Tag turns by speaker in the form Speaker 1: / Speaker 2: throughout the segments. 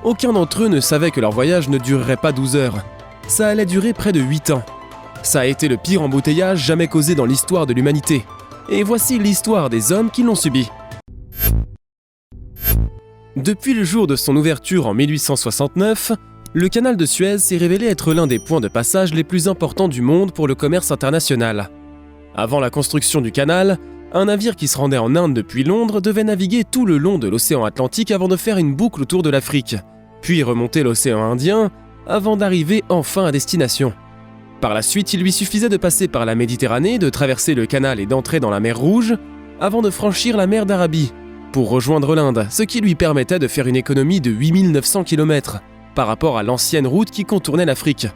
Speaker 1: aucun d'entre eux ne savait que leur voyage ne durerait pas 12 heures. Ça allait durer près de 8 ans. Ça a été le pire embouteillage jamais causé dans l'histoire de l'humanité. Et voici l'histoire des hommes qui l'ont subi. Depuis le jour de son ouverture en 1869, le canal de Suez s'est révélé être l'un des points de passage les plus importants du monde pour le commerce international. Avant la construction du canal, un navire qui se rendait en Inde depuis Londres devait naviguer tout le long de l'océan Atlantique avant de faire une boucle autour de l'Afrique, puis remonter l'océan Indien avant d'arriver enfin à destination. Par la suite, il lui suffisait de passer par la Méditerranée, de traverser le canal et d'entrer dans la mer Rouge avant de franchir la mer d'Arabie pour rejoindre l'Inde, ce qui lui permettait de faire une économie de 8900 km par rapport à l'ancienne route qui contournait l'Afrique.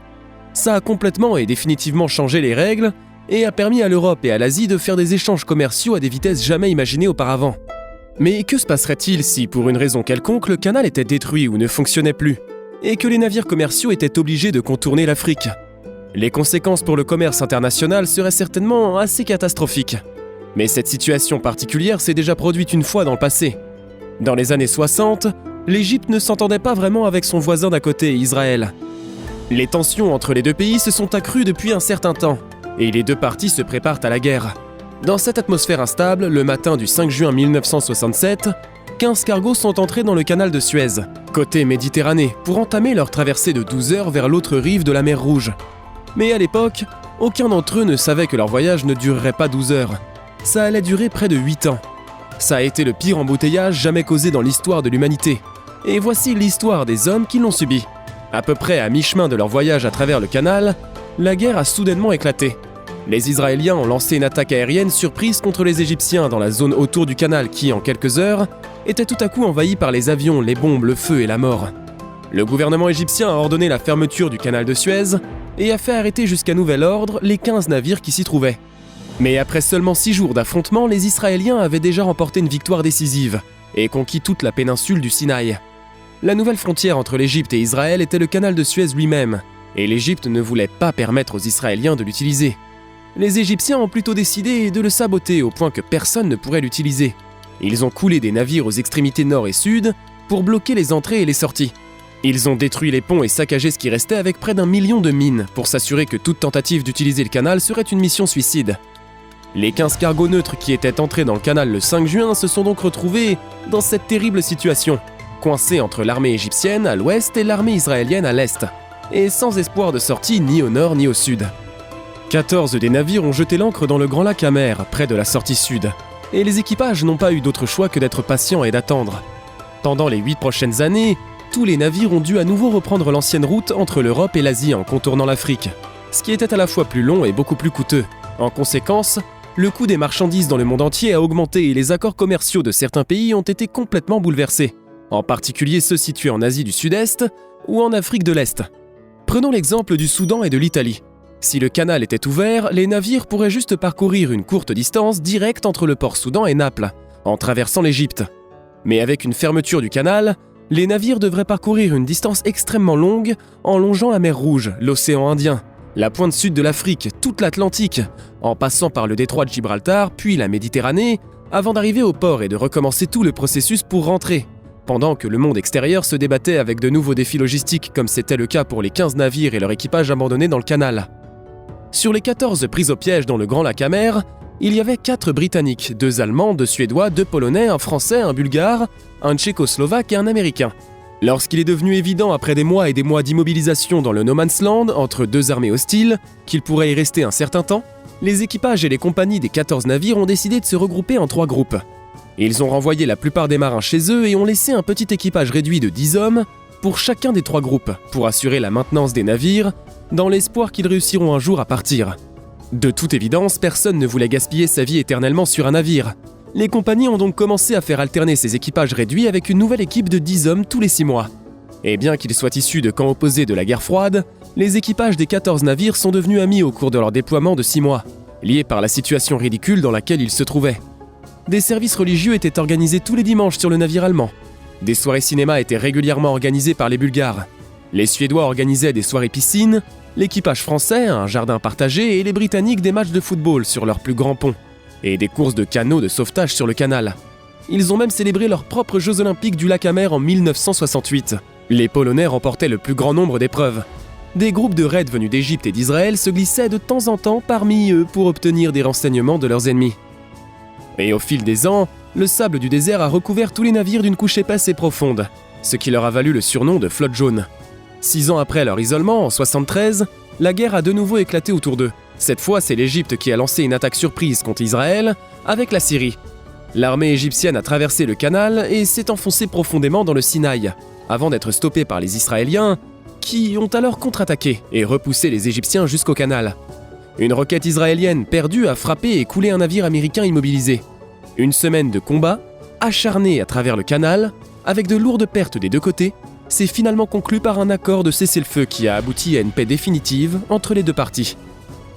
Speaker 1: Ça a complètement et définitivement changé les règles et a permis à l'Europe et à l'Asie de faire des échanges commerciaux à des vitesses jamais imaginées auparavant. Mais que se passerait-il si, pour une raison quelconque, le canal était détruit ou ne fonctionnait plus, et que les navires commerciaux étaient obligés de contourner l'Afrique? Les conséquences pour le commerce international seraient certainement assez catastrophiques. Mais cette situation particulière s'est déjà produite une fois dans le passé. Dans les années 60, l'Égypte ne s'entendait pas vraiment avec son voisin d'à côté, Israël. Les tensions entre les deux pays se sont accrues depuis un certain temps, et les deux parties se préparent à la guerre. Dans cette atmosphère instable, le matin du 5 juin 1967, 15 cargos sont entrés dans le canal de Suez, côté Méditerranée, pour entamer leur traversée de 12 heures vers l'autre rive de la mer Rouge. Mais à l'époque, aucun d'entre eux ne savait que leur voyage ne durerait pas 12 heures. Ça allait durer près de 8 ans. Ça a été le pire embouteillage jamais causé dans l'histoire de l'humanité. Et voici l'histoire des hommes qui l'ont subi. À peu près à mi-chemin de leur voyage à travers le canal, la guerre a soudainement éclaté. Les Israéliens ont lancé une attaque aérienne surprise contre les Égyptiens dans la zone autour du canal qui, en quelques heures, était tout à coup envahie par les avions, les bombes, le feu et la mort. Le gouvernement égyptien a ordonné la fermeture du canal de Suez et a fait arrêter jusqu'à nouvel ordre les 15 navires qui s'y trouvaient. Mais après seulement 6 jours d'affrontement, les Israéliens avaient déjà remporté une victoire décisive et conquis toute la péninsule du Sinaï. La nouvelle frontière entre l'Égypte et Israël était le canal de Suez lui-même, et l'Égypte ne voulait pas permettre aux Israéliens de l'utiliser. Les Égyptiens ont plutôt décidé de le saboter au point que personne ne pourrait l'utiliser. Ils ont coulé des navires aux extrémités nord et sud pour bloquer les entrées et les sorties. Ils ont détruit les ponts et saccagé ce qui restait avec près d'1 million de mines pour s'assurer que toute tentative d'utiliser le canal serait une mission suicide. Les 15 cargos neutres qui étaient entrés dans le canal le 5 juin se sont donc retrouvés dans cette terrible situation, coincés entre l'armée égyptienne à l'ouest et l'armée israélienne à l'est, et sans espoir de sortie ni au nord ni au sud. 14 des navires ont jeté l'ancre dans le Grand Lac Amer, près de la sortie sud, et les équipages n'ont pas eu d'autre choix que d'être patients et d'attendre. Pendant les 8 prochaines années, tous les navires ont dû à nouveau reprendre l'ancienne route entre l'Europe et l'Asie en contournant l'Afrique, ce qui était à la fois plus long et beaucoup plus coûteux. En conséquence, le coût des marchandises dans le monde entier a augmenté et les accords commerciaux de certains pays ont été complètement bouleversés, en particulier ceux situés en Asie du Sud-Est ou en Afrique de l'Est. Prenons l'exemple du Soudan et de l'Italie. Si le canal était ouvert, les navires pourraient juste parcourir une courte distance directe entre le port Soudan et Naples, en traversant l'Égypte. Mais avec une fermeture du canal, les navires devraient parcourir une distance extrêmement longue en longeant la mer Rouge, l'océan Indien, la pointe sud de l'Afrique, toute l'Atlantique, en passant par le détroit de Gibraltar, puis la Méditerranée, avant d'arriver au port et de recommencer tout le processus pour rentrer, pendant que le monde extérieur se débattait avec de nouveaux défis logistiques comme c'était le cas pour les 15 navires et leur équipage abandonnés dans le canal. Sur les 14 prises au piège dans le Grand Lac Amer, il y avait 4 Britanniques, 2 Allemands, 2 Suédois, 2 Polonais, un Français, un Bulgare, un Tchécoslovaque et un Américain. Lorsqu'il est devenu évident après des mois et des mois d'immobilisation dans le No Man's Land entre 2 armées hostiles qu'il pourrait y rester un certain temps, les équipages et les compagnies des 14 navires ont décidé de se regrouper en 3 groupes. Ils ont renvoyé la plupart des marins chez eux et ont laissé un petit équipage réduit de 10 hommes pour chacun des 3 groupes, pour assurer la maintenance des navires, dans l'espoir qu'ils réussiront un jour à partir. De toute évidence, personne ne voulait gaspiller sa vie éternellement sur un navire. Les compagnies ont donc commencé à faire alterner ces équipages réduits avec une nouvelle équipe de 10 hommes tous les 6 mois. Et bien qu'ils soient issus de camps opposés de la guerre froide, les équipages des 14 navires sont devenus amis au cours de leur déploiement de 6 mois, liés par la situation ridicule dans laquelle ils se trouvaient. Des services religieux étaient organisés tous les dimanches sur le navire allemand. Des soirées cinéma étaient régulièrement organisées par les Bulgares. Les Suédois organisaient des soirées piscines, l'équipage français un jardin partagé et les Britanniques des matchs de football sur leur plus grand pont, et des courses de canots de sauvetage sur le canal. Ils ont même célébré leurs propres Jeux Olympiques du Lac Amer en 1968. Les Polonais remportaient le plus grand nombre d'épreuves. Des groupes de raids venus d'Égypte et d'Israël se glissaient de temps en temps parmi eux pour obtenir des renseignements de leurs ennemis. Et au fil des ans, le sable du désert a recouvert tous les navires d'une couche épaisse et profonde, ce qui leur a valu le surnom de flotte jaune. 6 ans après leur isolement, en 73, la guerre a de nouveau éclaté autour d'eux. Cette fois, c'est l'Égypte qui a lancé une attaque surprise contre Israël avec la Syrie. L'armée égyptienne a traversé le canal et s'est enfoncée profondément dans le Sinaï, avant d'être stoppée par les Israéliens, qui ont alors contre-attaqué et repoussé les Égyptiens jusqu'au canal. Une roquette israélienne perdue a frappé et coulé un navire américain immobilisé. Une semaine de combat, acharné à travers le canal, avec de lourdes pertes des deux côtés, s'est finalement conclu par un accord de cessez-le-feu qui a abouti à une paix définitive entre les deux parties.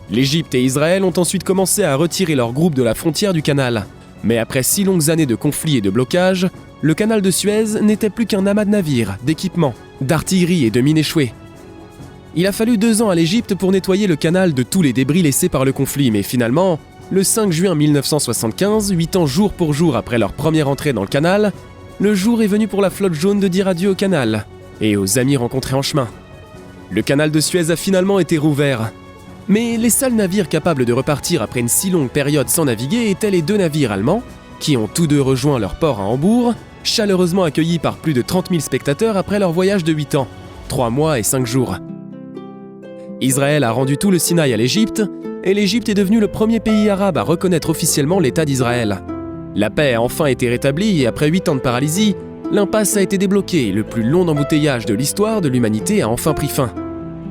Speaker 1: L'Égypte et Israël ont ensuite commencé à retirer leurs groupes de la frontière du canal. Mais après 6 longues années de conflits et de blocages, le canal de Suez n'était plus qu'un amas de navires, d'équipements, d'artillerie et de mines échouées. Il a fallu 2 ans à l'Égypte pour nettoyer le canal de tous les débris laissés par le conflit, mais finalement, le 5 juin 1975, 8 ans jour pour jour après leur première entrée dans le canal, le jour est venu pour la flotte jaune de dire adieu au canal et aux amis rencontrés en chemin. Le canal de Suez a finalement été rouvert. Mais les seuls navires capables de repartir après une si longue période sans naviguer étaient les 2 navires allemands, qui ont tous 2 rejoint leur port à Hambourg, chaleureusement accueillis par plus de 30 000 spectateurs après leur voyage de 8 ans, 3 mois et 5 jours. Israël a rendu tout le Sinaï à l'Égypte, et l'Égypte est devenue le premier pays arabe à reconnaître officiellement l'État d'Israël. La paix a enfin été rétablie et après 8 ans de paralysie, l'impasse a été débloquée et le plus long embouteillage de l'histoire de l'humanité a enfin pris fin.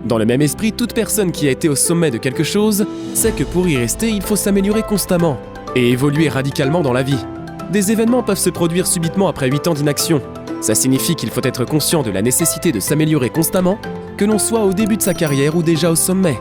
Speaker 1: Dans le même esprit, toute personne qui a été au sommet de quelque chose sait que pour y rester, il faut s'améliorer constamment et évoluer radicalement dans la vie. Des événements peuvent se produire subitement après 8 ans d'inaction. Ça signifie qu'il faut être conscient de la nécessité de s'améliorer constamment, que l'on soit au début de sa carrière ou déjà au sommet.